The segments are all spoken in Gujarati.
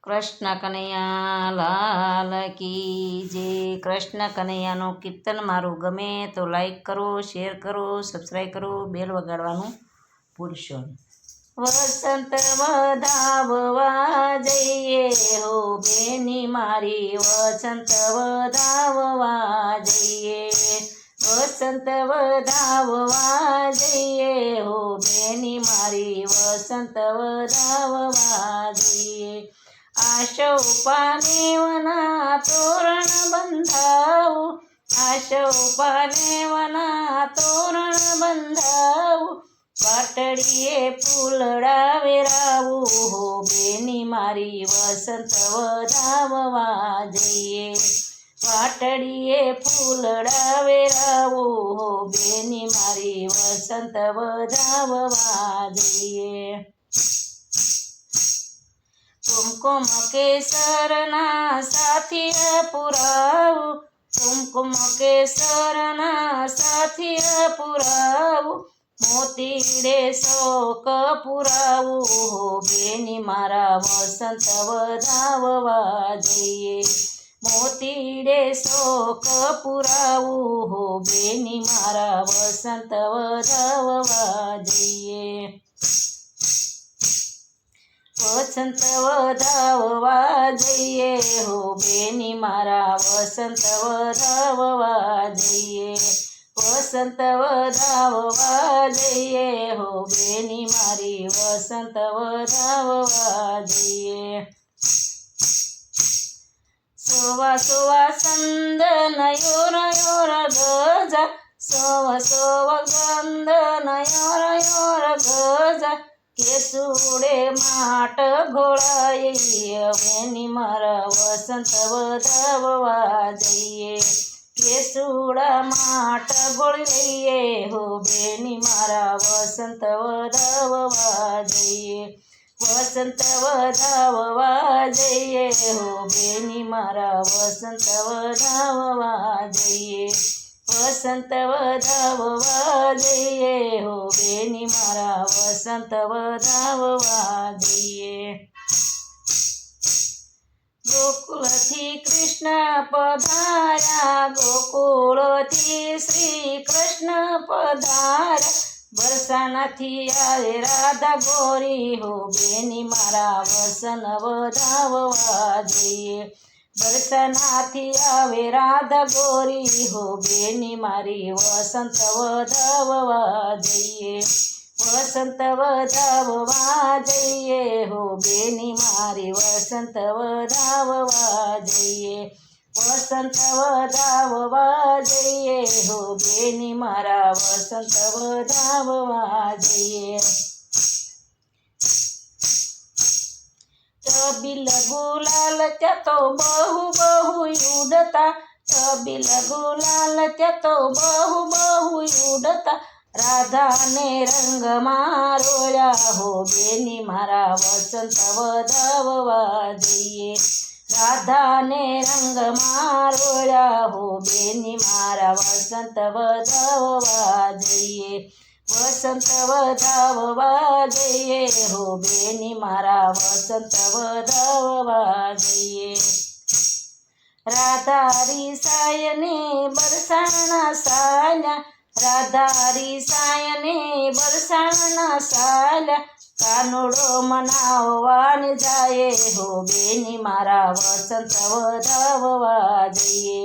કૃષ્ણ કનૈયા લાલ કી જે કૃષ્ણ કનૈયાનો કીર્તન મારું ગમે તો લાઈક કરો, શેર કરો, સબસ્ક્રાઈબ કરો, બેલ વગાડવાનું ભૂલશો નહીં. વસંત વધાવવા જઈએ હો બેની મારી, વસંત વધાવવા જઈએ, વસંત વધાવવા જઈએ હો બેની મારી, વસંત વધાવવા જઈએ. આશો પાનેવના તોરણ બંધાવું, આશો પાનેવના તોરણ બંધાવું, પાટડીએ ફૂલડા વેરાવું હો બેની મારી, વસંત વધાવવા જઈએ, પાટડીએ ફૂલડા વેરાવું હો બેની મારી, વસંત વધાવવા જઈએ. કુમકુમ કેસરના સાથિયા પુરાવું, કુમકુમ કેસરના સાથિયા પુરાવું, મોતીડે શોક પુરાવું હો બેની મારા, વસંત વધાવવા જઈએ, મોતીડે શોક પુરાવું હો બેની મારા, વસંત વધાવવા જઈએ. વસંત વધાવવા જઈએ હો બેની મારા, વસંત વધાવવા જઈએ, વસંત વધાવવા જઈએ હો બેની મારી, વસંત વધાવવા જઈએ. સોવા સોવા સંદન યોર યોર ગજા, સોવા સોવા ગંદન યોર યોર ગજા, કેસુડે માટ ઘોળાઈએ બેની મારા, વસંત વધાવવા જઈએ, કેસુડા માટ ઘોળી લઈએ હો બેની મારા, વસંત વધાવવા જઈએ, વસંત વધાવવા જઈએ હો બેની મારા, વસંત વધાવવા જઈએ, વસંત વધાવવા જઈએ હો બેની મારા, વસંત વધાવવા જઈએ. ગોકુળથી કૃષ્ણ પધાર્યા, ગોકુળથી શ્રી કૃષ્ણ પધાર્યા, બરસાનાથી આવે રાધા ગોરી હો બેની મારા, વસન વધાવવા જઈએ, બરસાનાથી આવે રાધા ગોરી હો બેની મારી, વસંત વધાવવા જઈએ, વસંત વધાવવા જઈએ હો બેની મારી, વસંત વધાવવા જઈએ, વસંત વધાવવા જઈએ હો બેની મારા, વસંત વધાવવા જઈએ. છબીલ ગુલાલ ત્યાં તો બહુ બહુ ઉડતા, છબીલ ગુલાલ ત્યાં તો બહુ બહુ ઉડતા, રાધાને રંગમાં રોળ્યા હો બેની મારા, વસંત વધાવવા જઈએ, રાધાને રંગમાં રોળ્યા હો બેની મારા, વસંત વધાવવા જઈએ, વસંત વધાવવા જઈએ હો બેની મારા, વસંત વધાવવા જઈએ. રાધા રીસાયને બરસાણા સાલ્યા, રાધા રીસાયને બરસાણા સાલ્યા, કાનુડો મનાવવાને જાય હો બેની મારા, વસંત વધાવવા જઈએ,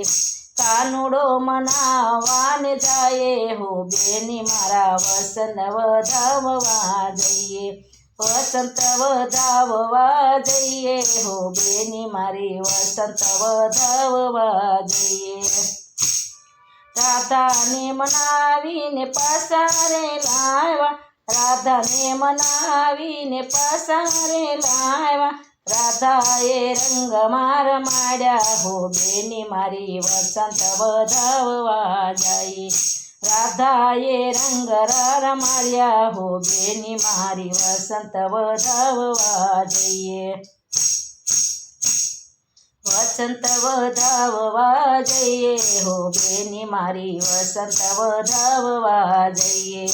કાનુડો મનાવવાને જાય હો બેની મારા, વસંત વધાવવા જઈએ, વસંત વધાવવા જઈએ હો બેની મારી, વસંત વધાવવા જઈએ. રાધાને મનાવીને પાસારે લાવ્યા, રાધાને મનાવીને પાસારે લાવ્યા, રાધાએ રંગમાં રમાડ્યા હો બેની મારી, વસંત વધાવવા જાય, રાધાએ રંગ રમાડ્યા હો બેની મારી, વસંત વધાવવા જઈએ, વસંત વધાવવા જઈએ હો બેની મારી, વસંત વધાવવા જઈએ,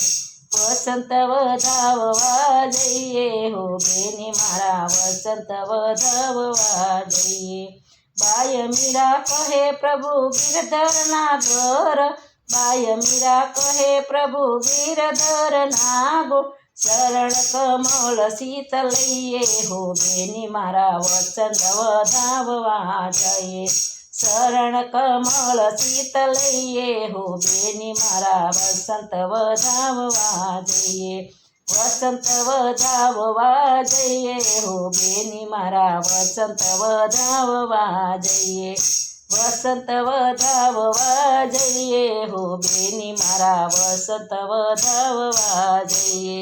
વસંત વધાવવા જઈએ હો બેની મારા વસંત વધાવવા જઈએ. બાય મીરા કહે પ્રભુ ગિરધરના ઘર, બાય મીરા કહે પ્રભુ ગિરધરના ગો, શરણ કમળ સીત લઈએ હો બેની મારા વસંત વધાવવા જઈએ. શરણ કમળ સીત લઈએ હો બેની મારા વસંત વધાવવા જઈએ. વસંત વધાવવા જઈએ હો બેની મારા વસંત વધાવવા જઈએ. વસંત વધાવવા જઈએ હો બેની મારા વસંત વધાવવા જઈએ.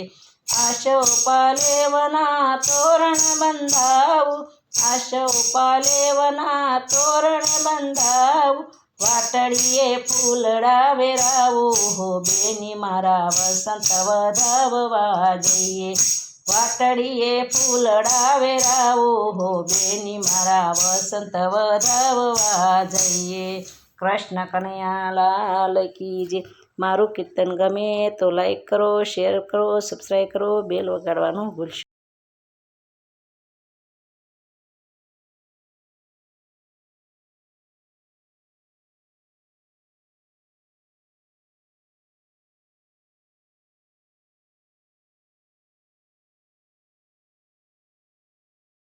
આશો પાલેવના તોરણ બંધાવું, આશો પાલેવના તોરણ બંધાવું, વાટડીએ ફૂલડા વેરાવું હો બેની મારા વસંત વધાવવા જઈએ. વાટડીએ ફૂલડા વેરાવું હો બેની મારા વસંત વધાવવા જઈએ. કૃષ્ણ કનૈયા લાલ કી જય. મારું કીર્તન ગમે તો લાઈક કરો, શેર કરો, સબસ્ક્રાઈબ કરો, બેલ વગાડવાનું ભૂલશો.